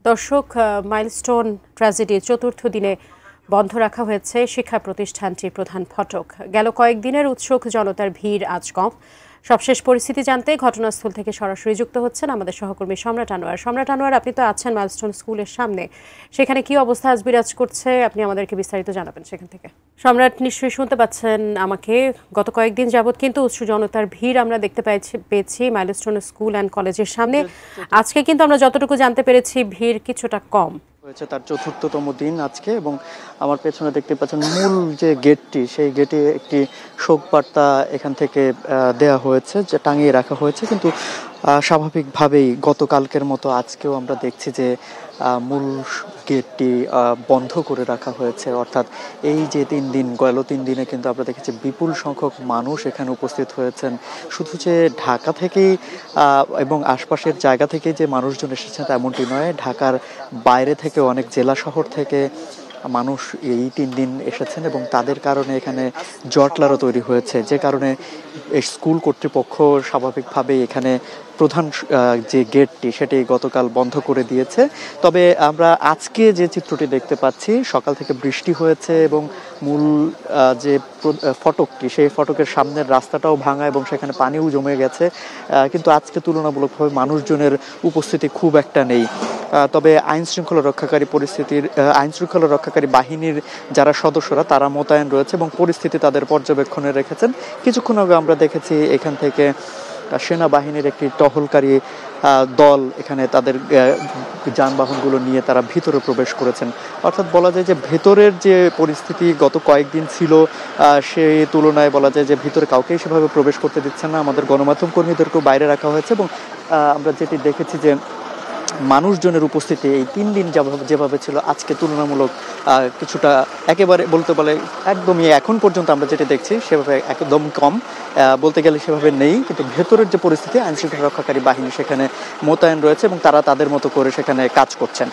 দর্শক, মাইলস্টোন ট্র্যাজেডির চতুর্থ দিনে বন্ধ রাখা হয়েছে শিক্ষা প্রতিষ্ঠানটির প্রধান ফটক। গেল কয়েকদিনের উৎসুক জনতার ভিড় আজ কম। সবশেষ পরিস্থিতি জানতে ঘটনাস্থল থেকে সরাসরি যুক্ত হচ্ছেন আমাদের সহকর্মী সম্রাট আনোয়ার। সম্রাট আনোয়ার, আপনি তো আছেন মাইলস্টোন স্কুলের সামনে, সেখানে কি অবস্থা আজ বিরাজ করছে আপনি আমাদেরকে বিস্তারিত জানাবেন সেখান থেকে। সম্রাট, নিশ্চয়ই শুনতে পাচ্ছেন আমাকে। গত কয়েকদিন যাবৎ কিন্তু উৎসুক জনতার ভিড় আমরা দেখতে পেয়েছি মাইলস্টোন স্কুল অ্যান্ড কলেজের সামনে। আজকে কিন্তু আমরা যতটুকু জানতে পেরেছি ভিড় কিছুটা কম হয়েছে। তার চতুর্থতম দিন আজকে, এবং আমার পেছনে দেখতে পাচ্ছেন মূল যে গেটটি, সেই গেটে একটি শোক বার্তা এখান থেকে দেয়া হয়েছে, যে টাঙিয়ে রাখা হয়েছে। কিন্তু স্বাভাবিকভাবেই গতকালকের মতো আজকেও আমরা দেখছি যে মূল গেটটি বন্ধ করে রাখা হয়েছে। অর্থাৎ এই যে গেল 3 দিনে কিন্তু আমরা দেখেছি বিপুল সংখ্যক মানুষ এখানে উপস্থিত হয়েছেন। শুধু যে ঢাকা থেকেই এবং আশপাশের জায়গা থেকে যে মানুষজন এসেছেন তেমনটি নয়, ঢাকার বাইরে থেকে অনেক জেলা শহর থেকে মানুষ এই 3 দিন এসেছেন, এবং তাদের কারণে এখানে জটলারও তৈরি হয়েছে, যে কারণে স্কুল কর্তৃপক্ষ স্বাভাবিকভাবেই এখানে প্রধান যে গেটটি সেটি গতকাল বন্ধ করে দিয়েছে। তবে আমরা আজকে যে চিত্রটি দেখতে পাচ্ছি, সকাল থেকে বৃষ্টি হয়েছে এবং মূল যে ফটকটি, সেই ফটকের সামনের রাস্তাটাও ভাঙা এবং সেখানে পানিও জমে গেছে। কিন্তু আজকে তুলনামূলকভাবে মানুষজনের উপস্থিতি খুব একটা নেই। তবে আইন শৃঙ্খলা রক্ষাকারী বাহিনীর যারা সদস্যরা, তারা মোতায়েন রয়েছে এবং পরিস্থিতি তাদের পর্যবেক্ষণে রেখেছেন। কিছুক্ষণ আগে আমরা দেখেছি এখান থেকে সেনাবাহিনীর একটি টহলকারী দল এখানে তাদের যানবাহনগুলো নিয়ে তারা ভিতরে প্রবেশ করেছেন। অর্থাৎ বলা যায় যে ভেতরের যে পরিস্থিতি গত কয়েকদিন ছিল, সেই তুলনায় বলা যায় যে ভিতরে কাউকেই সেভাবে প্রবেশ করতে দিচ্ছেন না। আমাদের গণমাধ্যম কর্মীদেরকেও বাইরে রাখা হয়েছে, এবং আমরা যেটি দেখেছি যে মানুষজনের উপস্থিতি এই 3 দিন যেভাবে ছিল, আজকে তুলনামূলক কিছুটা একেবারে বলতে বলে একদমই এখন পর্যন্ত আমরা যেটা দেখছি সেভাবে একদম কম, বলতে গেলে সেভাবে নেই। কিন্তু ভেতরের যে পরিস্থিতি, আইনশৃঙ্খলা রক্ষাকারী বাহিনী সেখানে মোতায়েন রয়েছে এবং তারা তাদের মতো করে সেখানে কাজ করছেন।